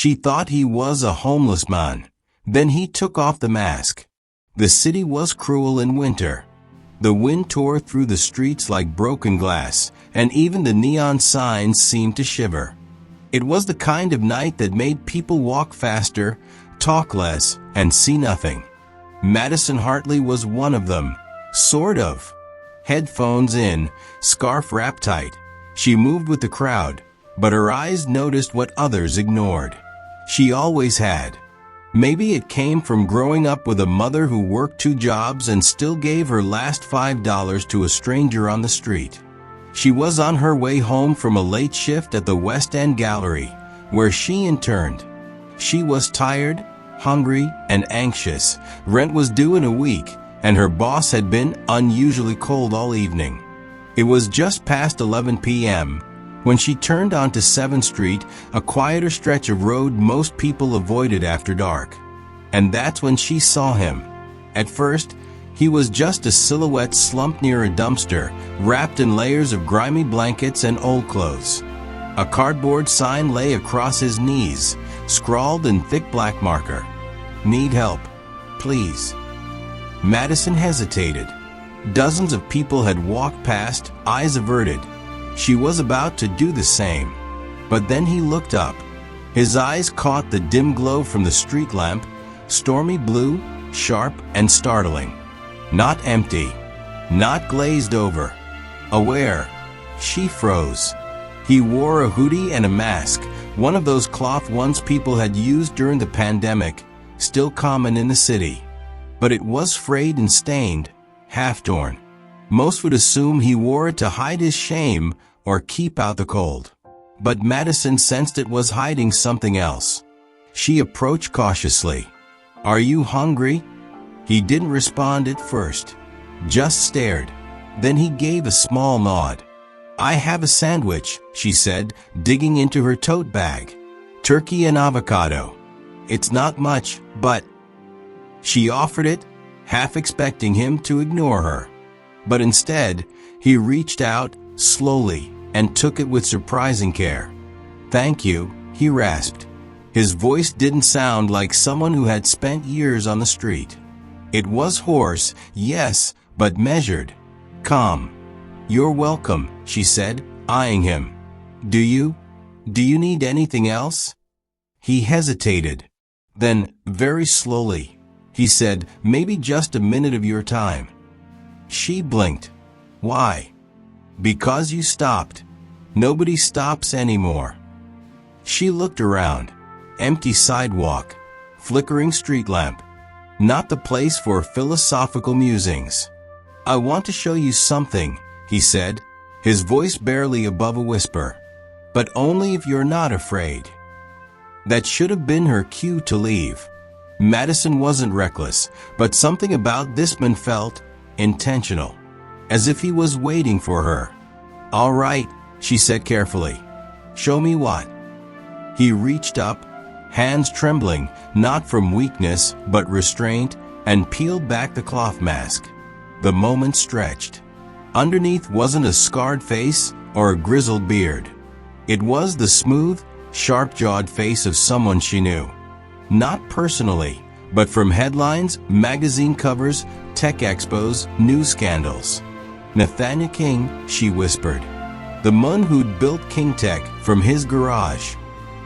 She thought he was a homeless man. Then he took off the mask. The city was cruel in winter. The wind tore through the streets like broken glass, and even the neon signs seemed to shiver. It was the kind of night that made people walk faster, talk less, and see nothing. Madison Hartley was one of them. Sort of. Headphones in, scarf wrapped tight. She moved with the crowd, but her eyes noticed what others ignored. She always had. Maybe it came from growing up with a mother who worked 2 jobs and still gave her last $5 to a stranger on the street. She was on her way home from a late shift at the West End Gallery, where she interned. She was tired, hungry, and anxious. Rent was due in a week, and her boss had been unusually cold all evening. It was just past 11 p.m. when she turned onto 7th Street, a quieter stretch of road most people avoided after dark. And that's when she saw him. At first, he was just a silhouette slumped near a dumpster, wrapped in layers of grimy blankets and old clothes. A cardboard sign lay across his knees, scrawled in thick black marker. "Need help, please." Madison hesitated. Dozens of people had walked past, eyes averted. She was about to do the same. But then he looked up. His eyes caught the dim glow from the street lamp, stormy blue, sharp, and startling. Not empty, not glazed over. Aware. She froze. He wore a hoodie and a mask, one of those cloth ones people had used during the pandemic, still common in the city. But it was frayed and stained, half-torn. Most would assume he wore it to hide his shame or keep out the cold. But Madison sensed it was hiding something else. She approached cautiously. "Are you hungry?" He didn't respond at first, just stared. Then he gave a small nod. "I have a sandwich," she said, digging into her tote bag. "Turkey and avocado. It's not much, but..." She offered it, half expecting him to ignore her. But instead, he reached out, slowly, and took it with surprising care. "Thank you," he rasped. His voice didn't sound like someone who had spent years on the street. It was hoarse, yes, but measured, calm. "You're welcome," she said, eyeing him. Do you need anything else?" He hesitated. Then, very slowly, he said, "Maybe just a minute of your time." She blinked. "Why?" "Because you stopped. Nobody stops anymore." She looked around. Empty sidewalk. Flickering street lamp. Not the place for philosophical musings. "I want to show you something," he said, his voice barely above a whisper. "But only if you're not afraid." That should have been her cue to leave. Madison wasn't reckless, but something about this man felt intentional, as if he was waiting for her. "All right," she said carefully. "Show me what?" He reached up, hands trembling, not from weakness, but restraint, and peeled back the cloth mask. The moment stretched. Underneath wasn't a scarred face or a grizzled beard. It was the smooth, sharp-jawed face of someone she knew. Not personally, but from headlines, magazine covers, tech expos, news scandals. "Nathaniel King," she whispered. "The man who'd built King Tech from his garage.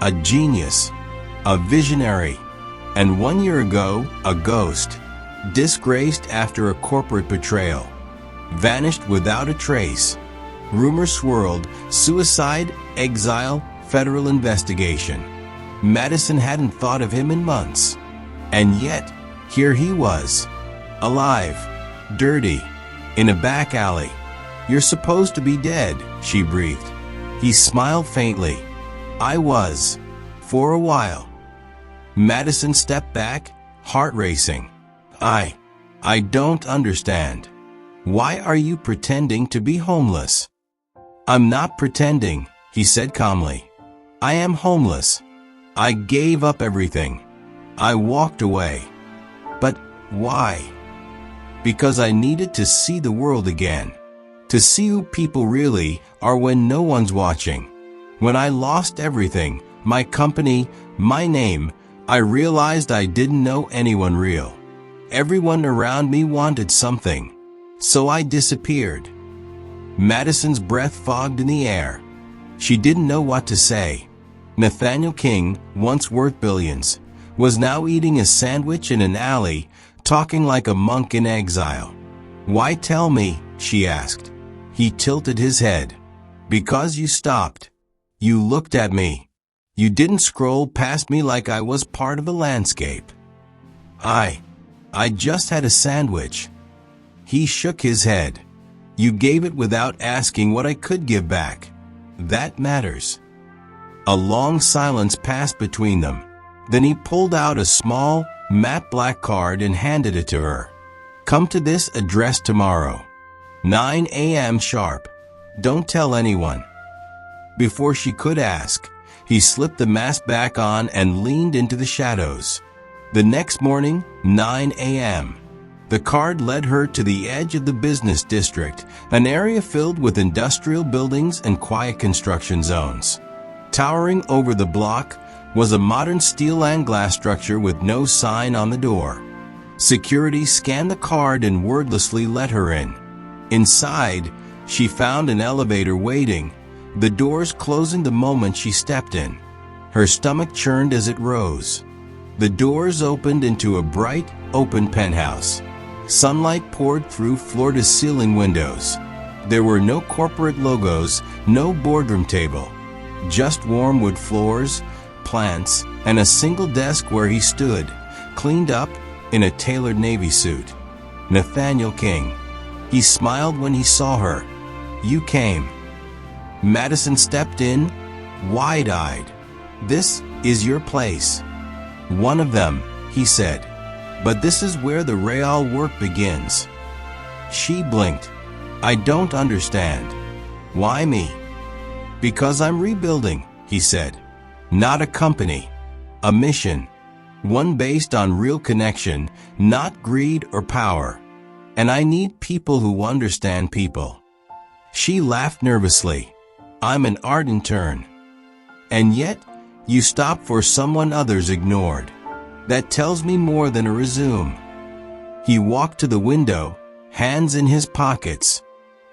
A genius. A visionary. And 1 year ago, a ghost. Disgraced after a corporate betrayal. Vanished without a trace. Rumors swirled, suicide, exile, federal investigation." Madison hadn't thought of him in months. And yet, here he was. Alive. Dirty. In a back alley. "You're supposed to be dead," she breathed. He smiled faintly. "I was. For a while." Madison stepped back, heart racing. I don't understand. Why are you pretending to be homeless?" "I'm not pretending," he said calmly. "I am homeless. I gave up everything. I walked away." "But why?" "Because I needed to see the world again. To see who people really are when no one's watching. When I lost everything, my company, My name, I realized I didn't know anyone real. Everyone around me wanted something. So I disappeared. Madison's breath fogged in the air. She didn't know what to say. Nathaniel King, once worth billions, was now eating a sandwich in an alley, talking like a monk in exile. Why tell me? She asked. He tilted his head. Because you stopped. You looked at me. You didn't scroll past me like I was part of a landscape. I just had a sandwich. He shook his head. You gave it without asking what I could give back. That matters. A long silence passed between them. Then he pulled out a small, matte black card and handed it to her. Come to this address tomorrow. 9 a.m. sharp. Don't tell anyone. Before she could ask, he slipped the mask back on and leaned into the shadows. The next morning, 9 a.m. The card led her to the edge of the business district, an area filled with industrial buildings and quiet construction zones. Towering over the block was a modern steel and glass structure with no sign on the door. Security scanned the card and wordlessly let her in. Inside, she found an elevator waiting, the doors closing the moment she stepped in. Her stomach churned as it rose. The doors opened into a bright, open penthouse. Sunlight poured through floor-to-ceiling windows. There were no corporate logos, no boardroom table. Just warm wood floors, plants, and a single desk where he stood, cleaned up, in a tailored navy suit. Nathaniel King. He smiled when he saw her. You came. Madison stepped in, wide-eyed. This is your place. One of them, he said. But this is where the real work begins. She blinked. I don't understand. Why me? Because I'm rebuilding, he said. Not a company. A mission. One based on real connection, not greed or power. And I need people who understand people. She laughed nervously. I'm an art intern. And yet, you stop for someone others ignored. That tells me more than a resume. He walked to the window, hands in his pockets.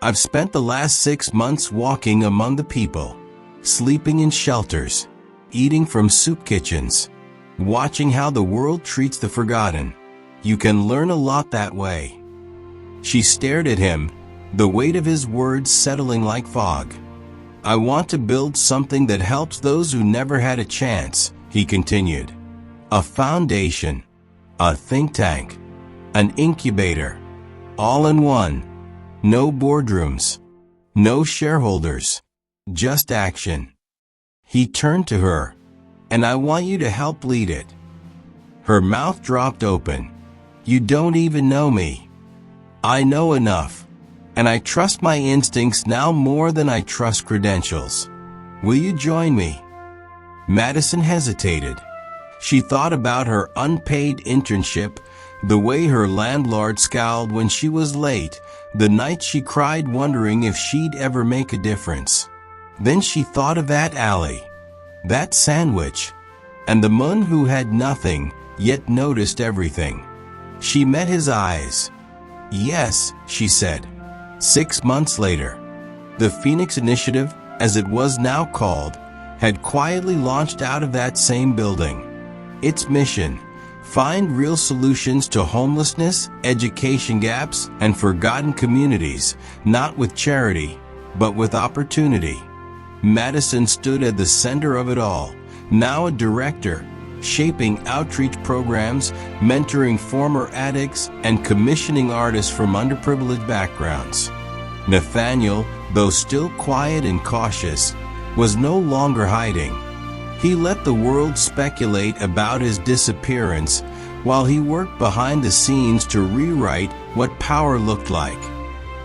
I've spent the last 6 months walking among the people, sleeping in shelters, eating from soup kitchens, watching how the world treats the forgotten. You can learn a lot that way. She stared at him, the weight of his words settling like fog. I want to build something that helps those who never had a chance, he continued. A foundation, a think tank, an incubator, all in one. No boardrooms, no shareholders, just action. He turned to her, and I want you to help lead it. Her mouth dropped open. You don't even know me. I know enough, and I trust my instincts now more than I trust credentials. Will you join me? Madison hesitated. She thought about her unpaid internship, the way her landlord scowled when she was late, the night she cried wondering if she'd ever make a difference. Then she thought of that alley, that sandwich, and the man who had nothing, yet noticed everything. She met his eyes. Yes, she said. 6 months later, the Phoenix Initiative, as it was now called, had quietly launched out of that same building. Its mission: find real solutions to homelessness, education gaps, and forgotten communities, not with charity, but with opportunity. Madison stood at the center of it all, now a director, shaping outreach programs, mentoring former addicts, and commissioning artists from underprivileged backgrounds. Nathaniel, though still quiet and cautious, was no longer hiding. He let the world speculate about his disappearance while he worked behind the scenes to rewrite what power looked like.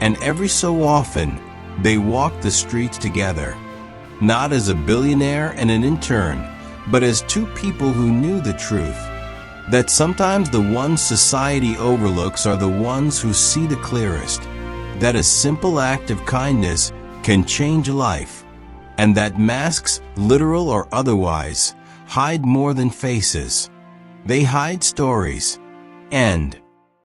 And every so often, they walked the streets together, not as a billionaire and an intern, but as two people who knew the truth, that sometimes the ones society overlooks are the ones who see the clearest, that a simple act of kindness can change a life, and that masks, literal or otherwise, hide more than faces. They hide stories. End.